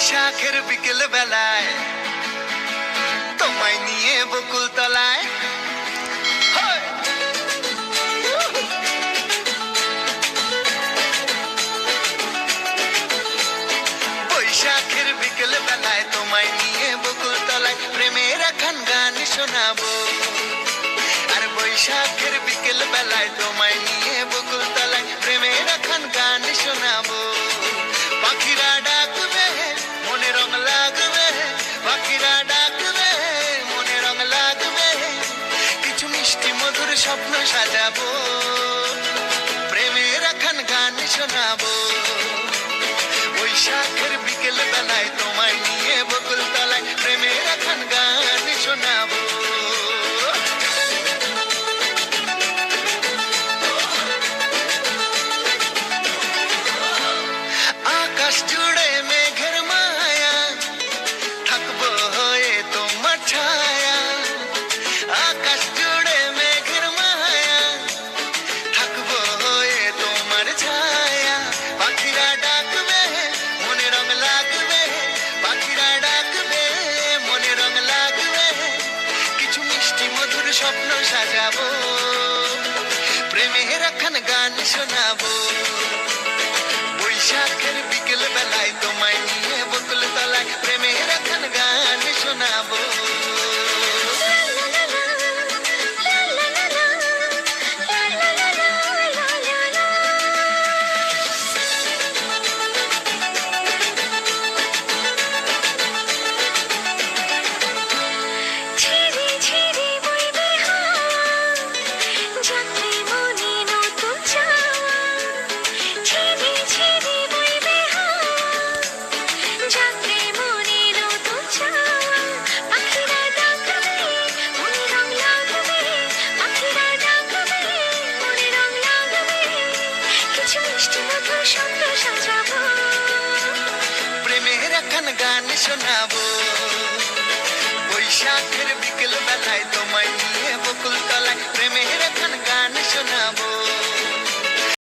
বৈশাখের বিকেল বেলায় তোমায় নিয়ে বকুল তলায় বৈশাখের বিকেল বেলায় তোমায় নিয়ে বকুল তলায় প্রেমের এখন গান শোনাবো। আর বৈশাখের বিকেল বেলায় তোমায় নিয়ে বকুল তলায় প্রেমের এখন গান শোনাবো। পাখিরা ডাকবে মনে রং লাগবে, পাখিরা ডাকবে মনে রং লাগবে, কিছু মিষ্টি মধুর স্বপ্ন সাজাবো, প্রেমের এখন গান শোনাবো। বৈশাখের বিকেল বেলায় তোমায় নিয়ে বকুল তলায় প্রেমের এখন গান শোনাবো। আকাশ জুড়ে মেঘের মায়া, থাকবো হয়ে তোমার ছায়া। আকাশ জুড়ে মেঘের মায়া, থাকবো হয়ে তোমার ছায়া। পাখিরা ডাকবে মনে রং লাগবে, পাখিরা ডাকবে মনে রং লাগবে, কিছু মিষ্টি মধুর স্বপ্ন সাজাবো, প্রেমের এখন গান শোনাবো। বৈশাখের বিকেল বেলায় তোমায় নিয়ে বকুল তলায় প্রেমের এখন গান শোনাবো। প্রেমের এখন গান শোনাবো। বৈশাখের বিকেল বেলায় তোমায় নিয়ে বকুল তলায়